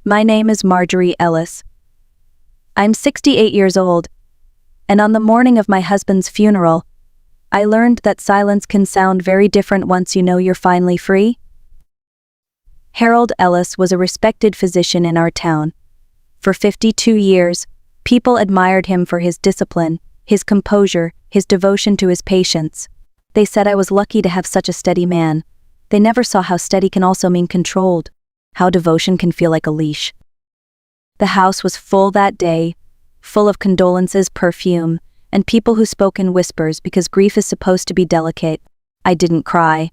My name is Marjorie Ellis. I'm 68 years old, and on the morning of my husband's funeral, I learned that silence can sound very different once you know you're finally free. Harold Ellis was a respected physician in our town. For 52 years, people admired him for his discipline, his composure, his devotion to his patients. They said I was lucky to have such a steady man. They never saw how steady can also mean controlled, how devotion can feel like a leash. The house was full that day, full of condolences, perfume, and people who spoke in whispers because grief is supposed to be delicate. I didn't cry.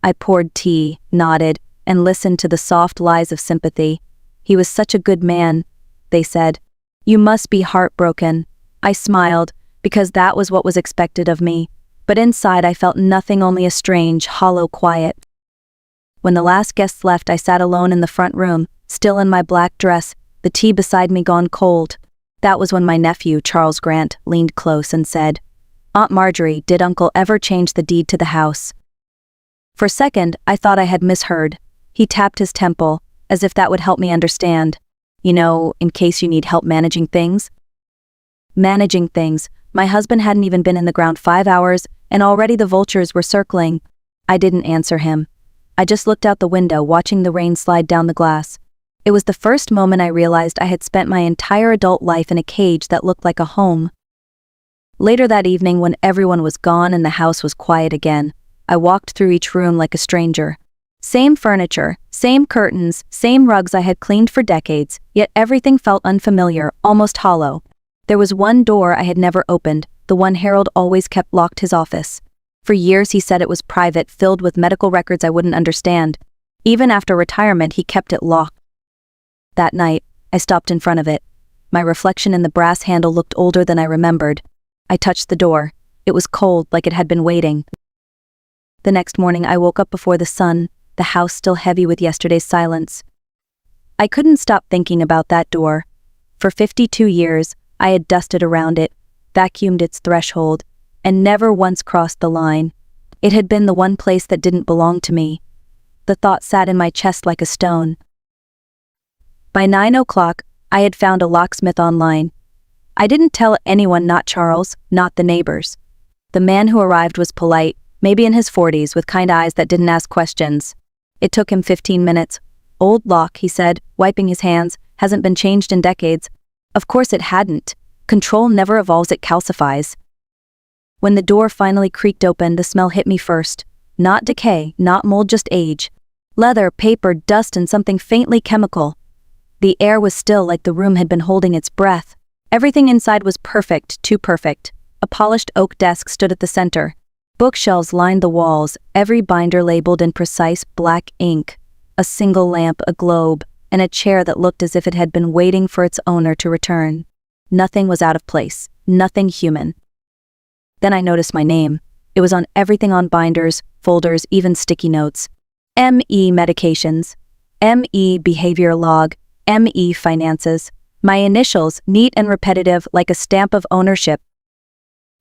I poured tea, nodded, and listened to the soft lies of sympathy. He was such a good man, they said. You must be heartbroken. I smiled, because that was what was expected of me, but inside I felt nothing, only a strange, hollow quiet. When the last guests left, I sat alone in the front room, still in my black dress, the tea beside me gone cold. That was when my nephew, Charles Grant, leaned close and said, "Aunt Marjorie, did Uncle ever change the deed to the house?" For a second, I thought I had misheard. He tapped his temple, as if that would help me understand. You know, in case you need help managing things. Managing things. My husband hadn't even been in the ground 5 hours, and already the vultures were circling. I didn't answer him. I just looked out the window, watching the rain slide down the glass. It was the first moment I realized I had spent my entire adult life in a cage that looked like a home. Later that evening, when everyone was gone and the house was quiet again, I walked through each room like a stranger. Same furniture, same curtains, same rugs I had cleaned for decades, yet everything felt unfamiliar, almost hollow. There was one door I had never opened, the one Harold always kept locked, his office. For years he said it was private, filled with medical records I wouldn't understand. Even after retirement, he kept it locked. That night, I stopped in front of it. My reflection in the brass handle looked older than I remembered. I touched the door. It was cold, like it had been waiting. The next morning I woke up before the sun, the house still heavy with yesterday's silence. I couldn't stop thinking about that door. For 52 years, I had dusted around it, vacuumed its threshold, and never once crossed the line. It had been the one place that didn't belong to me. The thought sat in my chest like a stone. By 9 o'clock, I had found a locksmith online. I didn't tell anyone, not Charles, not the neighbors. The man who arrived was polite, maybe in his 40s, with kind eyes that didn't ask questions. It took him 15 minutes. "Old lock," he said, wiping his hands, "hasn't been changed in decades." Of course it hadn't. Control never evolves, it calcifies. When the door finally creaked open, the smell hit me first. Not decay, not mold, just age. Leather, paper, dust, and something faintly chemical. The air was still, like the room had been holding its breath. Everything inside was perfect, too perfect. A polished oak desk stood at the center. Bookshelves lined the walls, every binder labeled in precise black ink. A single lamp, a globe, and a chair that looked as if it had been waiting for its owner to return. Nothing was out of place, nothing human. Then I noticed my name. It was on everything, on binders, folders, even sticky notes. M.E. Medications. M.E. Behavior Log. M.E. Finances. My initials, neat and repetitive, like a stamp of ownership.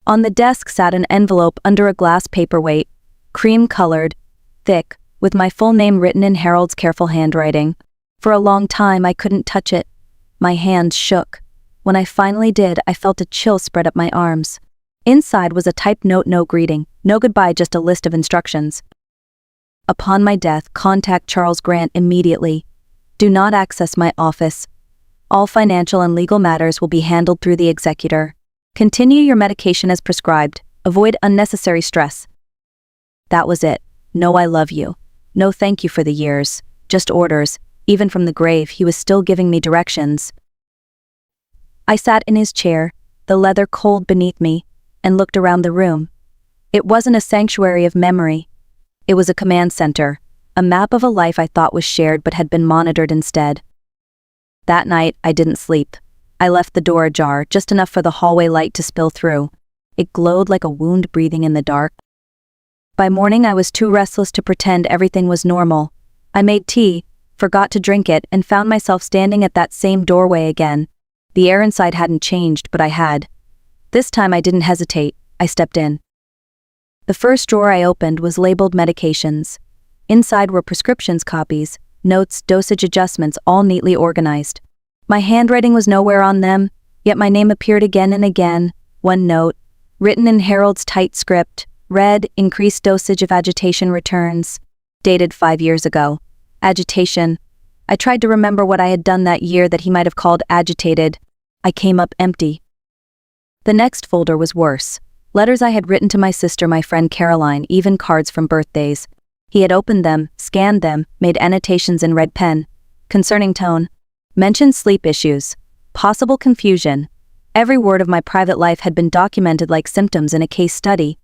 On the desk sat an envelope under a glass paperweight, cream-colored, thick, with my full name written in Harold's careful handwriting. For a long time I couldn't touch it. My hands shook. When I finally did, I felt a chill spread up my arms. Inside was a typed note, no greeting, no goodbye, just a list of instructions. Upon my death, contact Charles Grant immediately. Do not access my office. All financial and legal matters will be handled through the executor. Continue your medication as prescribed. Avoid unnecessary stress. That was it. No "I love you." No "thank you" for the years. Just orders. Even from the grave, he was still giving me directions. I sat in his chair, the leather cold beneath me, and looked around the room. It wasn't a sanctuary of memory. It was a command center, a map of a life I thought was shared but had been monitored instead. That night, I didn't sleep. I left the door ajar, just enough for the hallway light to spill through. It glowed like a wound breathing in the dark. By morning, I was too restless to pretend everything was normal. I made tea, forgot to drink it, and found myself standing at that same doorway again. The air inside hadn't changed, but I had. This time I didn't hesitate. I stepped in. The first drawer I opened was labeled medications. Inside were prescriptions copies, notes, dosage adjustments, all neatly organized. My handwriting was nowhere on them, yet my name appeared again and again. One note, written in Harold's tight script, read, increased dosage of agitation returns. Dated 5 years ago. Agitation. I tried to remember what I had done that year that he might have called agitated. I came up empty. The next folder was worse. Letters I had written to my sister, my friend Caroline, even cards from birthdays. He had opened them, scanned them, made annotations in red pen. Concerning tone. Mentioned sleep issues. Possible confusion. Every word of my private life had been documented like symptoms in a case study.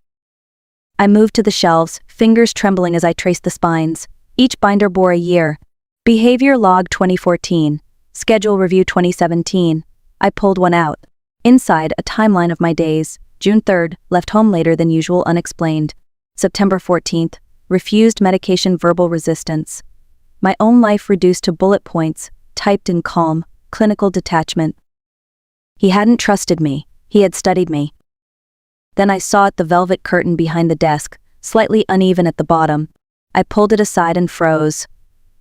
I moved to the shelves, fingers trembling as I traced the spines. Each binder bore a year. Behavior log 2014. Schedule review 2017. I pulled one out. Inside, a timeline of my days. June 3rd, left home later than usual, unexplained. September 14th, refused medication, verbal resistance. My own life reduced to bullet points, typed in calm, clinical detachment. He hadn't trusted me. He had studied me. Then I saw it, the velvet curtain behind the desk, slightly uneven at the bottom. I pulled it aside and froze.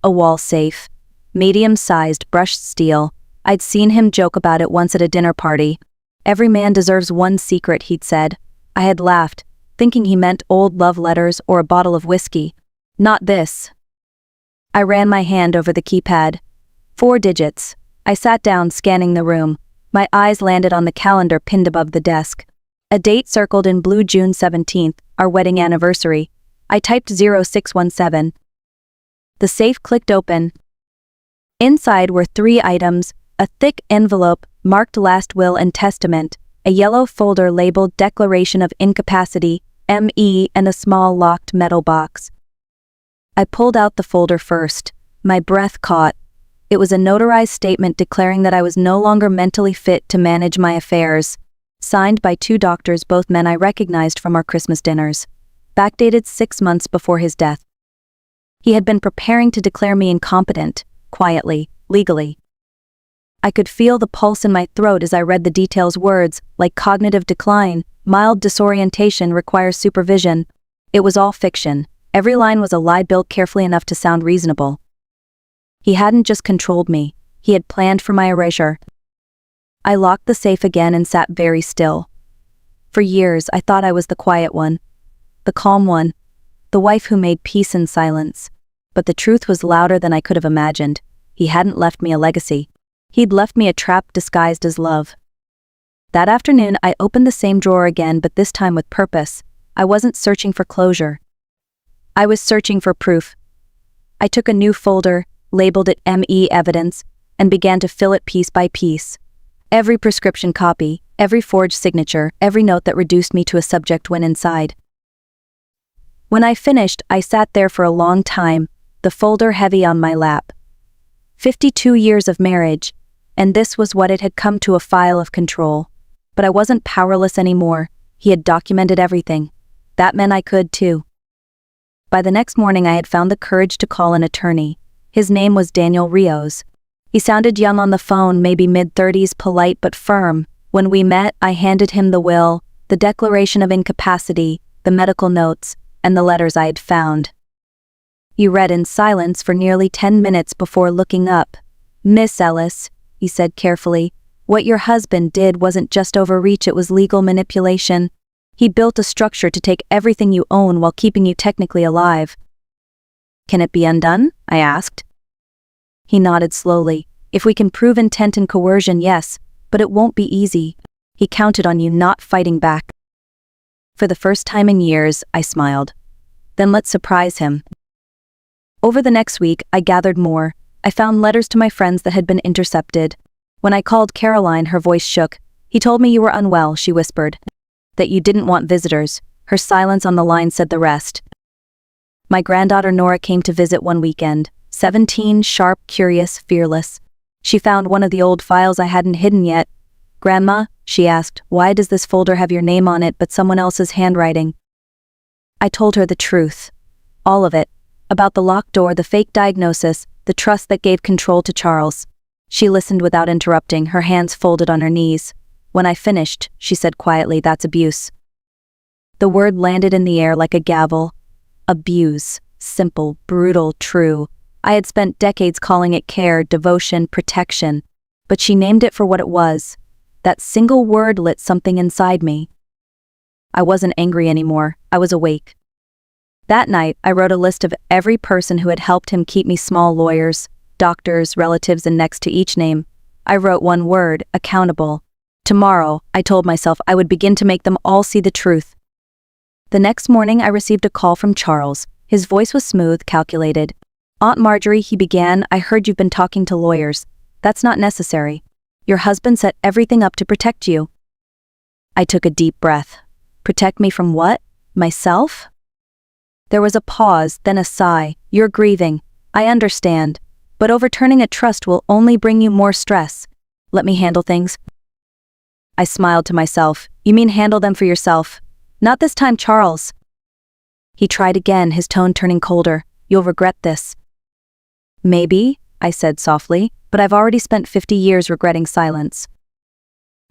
A wall safe. Medium-sized, brushed steel. I'd seen him joke about it once at a dinner party. Every man deserves one secret, he'd said. I had laughed, thinking he meant old love letters or a bottle of whiskey. Not this. I ran my hand over the keypad. 4 digits. I sat down, scanning the room. My eyes landed on the calendar pinned above the desk. A date circled in blue, June 17th, our wedding anniversary. I typed 0617. The safe clicked open. Inside were 3 items, a thick envelope marked last will and testament, a yellow folder labeled Declaration of Incapacity, ME, and a small locked metal box. I pulled out the folder first. My breath caught. It was a notarized statement declaring that I was no longer mentally fit to manage my affairs. Signed by 2 doctors, both men I recognized from our Christmas dinners. Backdated 6 months before his death. He had been preparing to declare me incompetent, quietly, legally. I could feel the pulse in my throat as I read the details. Words, like cognitive decline, mild disorientation, requires supervision. It was all fiction. Every line was a lie built carefully enough to sound reasonable. He hadn't just controlled me, he had planned for my erasure. I locked the safe again and sat very still. For years, I thought I was the quiet one, the calm one, the wife who made peace in silence. But the truth was louder than I could have imagined. He hadn't left me a legacy. He'd left me a trap disguised as love. That afternoon, I opened the same drawer again, but this time with purpose. I wasn't searching for closure. I was searching for proof. I took a new folder, labeled it ME evidence, and began to fill it piece by piece. Every prescription copy, every forged signature, every note that reduced me to a subject went inside. When I finished, I sat there for a long time, the folder heavy on my lap. 52 years of marriage, and this was what it had come to, a file of control. But I wasn't powerless anymore. He had documented everything. That meant I could too. By the next morning, I had found the courage to call an attorney. His name was Daniel Rios. He sounded young on the phone, maybe mid-30s, polite but firm. When we met, I handed him the will, the declaration of incapacity, the medical notes, and the letters I had found. He read in silence for nearly 10 minutes before looking up. "Miss Ellis," he said carefully, "what your husband did wasn't just overreach, it was legal manipulation. He built a structure to take everything you own while keeping you technically alive." "Can it be undone?" I asked. He nodded slowly. "If we can prove intent and coercion, yes, but it won't be easy. He counted on you not fighting back." For the first time in years, I smiled. Then let's surprise him. Over the next week, I gathered more. I found letters to my friends that had been intercepted. When I called Caroline, her voice shook. "He told me you were unwell," she whispered. "That you didn't want visitors." Her silence on the line said the rest. My granddaughter Nora came to visit one weekend. 17, sharp, curious, fearless. She found one of the old files I hadn't hidden yet. "Grandma," she asked, "why does this folder have your name on it but someone else's handwriting?" I told her the truth. All of it. About the locked door, the fake diagnosis, the trust that gave control to Charles. She listened without interrupting, her hands folded on her knees. When I finished, she said quietly, "That's abuse." The word landed in the air like a gavel. Abuse. Simple, brutal, true. I had spent decades calling it care, devotion, protection, but she named it for what it was. That single word lit something inside me. I wasn't angry anymore, I was awake. That night, I wrote a list of every person who had helped him keep me small: lawyers, doctors, relatives, and next to each name, I wrote one word: accountable. Tomorrow, I told myself, I would begin to make them all see the truth. The next morning, I received a call from Charles. His voice was smooth, calculated. "Aunt Marjorie," he began, "I heard you've been talking to lawyers. That's not necessary. Your husband set everything up to protect you." I took a deep breath. Protect me from what? Myself? There was a pause, then a sigh. "You're grieving. I understand. But overturning a trust will only bring you more stress. Let me handle things." I smiled to myself. "You mean handle them for yourself? Not this time, Charles." He tried again, his tone turning colder. "You'll regret this." "Maybe," I said softly, "but I've already spent 50 years regretting silence."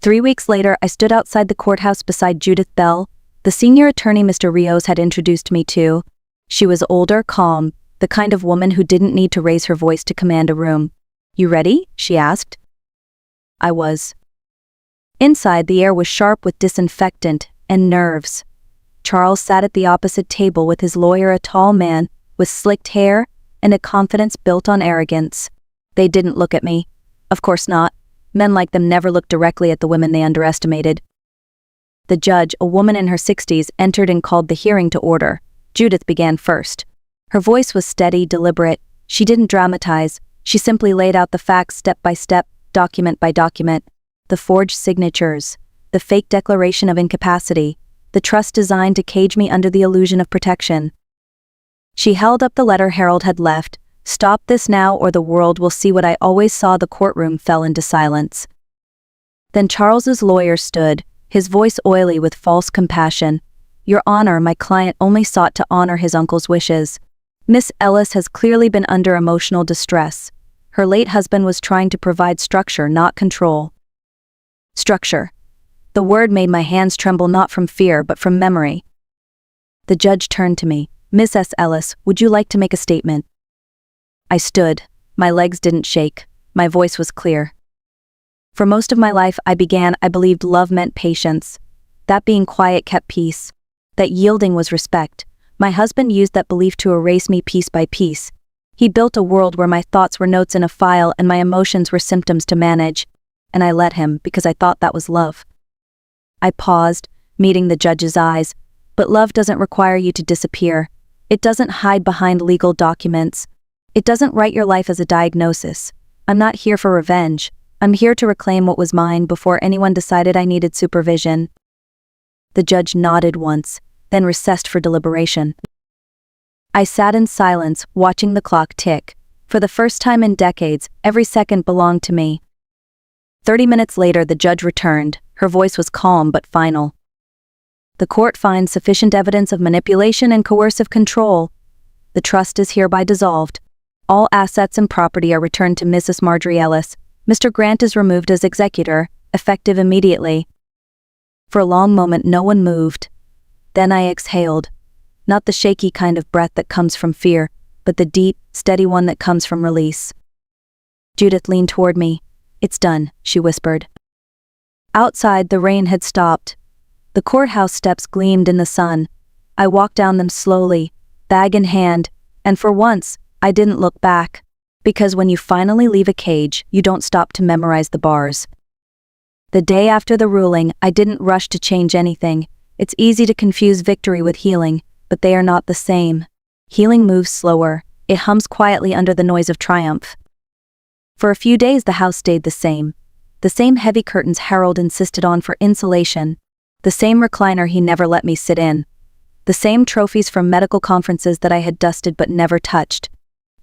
3 weeks later, I stood outside the courthouse beside Judith Bell, the senior attorney Mr. Rios had introduced me to. She was older, calm, the kind of woman who didn't need to raise her voice to command a room. "You ready?" she asked. I was. Inside, the air was sharp with disinfectant and nerves. Charles sat at the opposite table with his lawyer, a tall man with slicked hair and a confidence built on arrogance. They didn't look at me. Of course not. Men like them never looked directly at the women they underestimated. The judge, a woman in her 60s, entered and called the hearing to order. Judith began first. Her voice was steady, deliberate. She didn't dramatize. She simply laid out the facts step by step, document by document. The forged signatures, the fake declaration of incapacity, the trust designed to cage me under the illusion of protection. She held up the letter Harold had left. "Stop this now or the world will see what I always saw." The courtroom fell into silence. Then Charles's lawyer stood, his voice oily with false compassion. "Your Honor, my client only sought to honor his uncle's wishes. Miss Ellis has clearly been under emotional distress. Her late husband was trying to provide structure, not control." Structure. The word made my hands tremble, not from fear but from memory. The judge turned to me. "Miss S. Ellis, would you like to make a statement?" I stood. My legs didn't shake. My voice was clear. "For most of my life, I believed love meant patience. That being quiet kept peace. That yielding was respect. My husband used that belief to erase me piece by piece. He built a world where my thoughts were notes in a file and my emotions were symptoms to manage. And I let him because I thought that was love." I paused, meeting the judge's eyes. "But love doesn't require you to disappear. It doesn't hide behind legal documents. It doesn't write your life as a diagnosis. I'm not here for revenge. I'm here to reclaim what was mine before anyone decided I needed supervision." The judge nodded once, then recessed for deliberation. I sat in silence, watching the clock tick. For the first time in decades, every second belonged to me. 30 minutes later, the judge returned. Her voice was calm but final. "The court finds sufficient evidence of manipulation and coercive control. The trust is hereby dissolved. All assets and property are returned to Mrs. Marjorie Ellis. Mr. Grant is removed as executor, effective immediately." For a long moment, no one moved. Then I exhaled. Not the shaky kind of breath that comes from fear, but the deep, steady one that comes from release. Judith leaned toward me. "It's done," she whispered. Outside, the rain had stopped. The courthouse steps gleamed in the sun. I walked down them slowly, bag in hand, and for once, I didn't look back. Because when you finally leave a cage, you don't stop to memorize the bars. The day after the ruling, I didn't rush to change anything. It's easy to confuse victory with healing, but they are not the same. Healing moves slower. It hums quietly under the noise of triumph. For a few days, the house stayed the same. The same heavy curtains Harold insisted on for insulation. The same recliner he never let me sit in. The same trophies from medical conferences that I had dusted but never touched.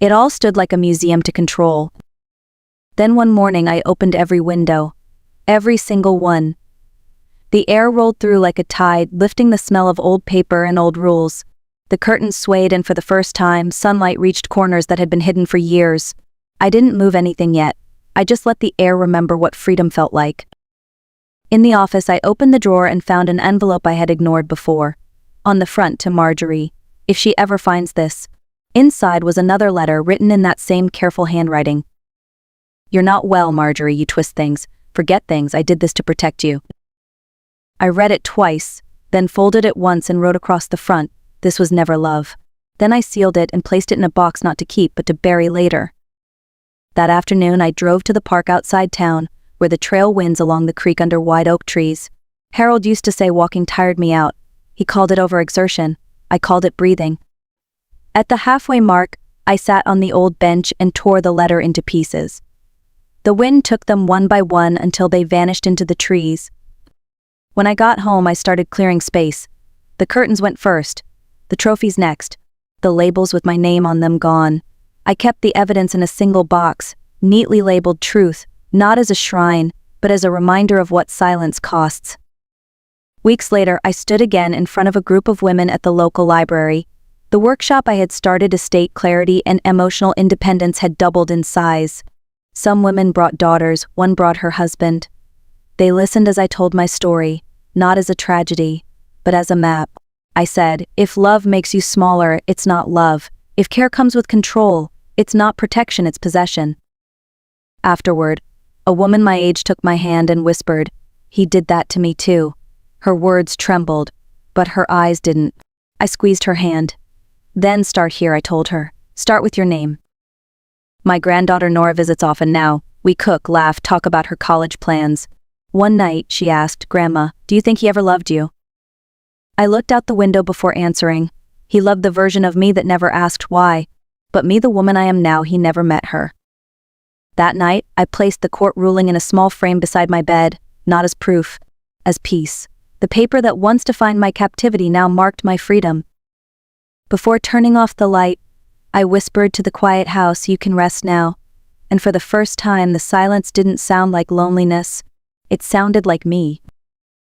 It all stood like a museum to control. Then one morning I opened every window. Every single one. The air rolled through like a tide, lifting the smell of old paper and old rules. The curtains swayed and for the first time, sunlight reached corners that had been hidden for years. I didn't move anything yet. I just let the air remember what freedom felt like. In the office, I opened the drawer and found an envelope I had ignored before. On the front, to Marjorie. "If she ever finds this." Inside was another letter written in that same careful handwriting. "You're not well, Marjorie, you twist things. Forget things, I did this to protect you." I read it twice, then folded it once and wrote across the front, "This was never love." Then I sealed it and placed it in a box not to keep but to bury later. That afternoon I drove to the park outside town, where the trail winds along the creek under wide oak trees. Harold used to say walking tired me out. He called it overexertion. I called it breathing. At the halfway mark, I sat on the old bench and tore the letter into pieces. The wind took them one by one until they vanished into the trees. When I got home, I started clearing space. The curtains went first, the trophies next, the labels with my name on them gone. I kept the evidence in a single box, neatly labeled truth, not as a shrine, but as a reminder of what silence costs. Weeks later, I stood again in front of a group of women at the local library. The workshop I had started to state clarity and emotional independence had doubled in size. Some women brought daughters, one brought her husband. They listened as I told my story, not as a tragedy, but as a map. I said, if love makes you smaller, it's not love. If care comes with control, it's not protection, it's possession. Afterward, a woman my age took my hand and whispered, "He did that to me too." Her words trembled, but her eyes didn't. I squeezed her hand. "Then start here," I told her. "Start with your name." My granddaughter Nora visits often now. We cook, laugh, talk about her college plans. One night, she asked, "Grandma, do you think he ever loved you?" I looked out the window before answering. He loved the version of me that never asked why, but me, the woman I am now, he never met her. That night, I placed the court ruling in a small frame beside my bed, not as proof, as peace. The paper that once defined my captivity now marked my freedom. Before turning off the light, I whispered to the quiet house, "You can rest now." And for the first time, the silence didn't sound like loneliness. It sounded like me.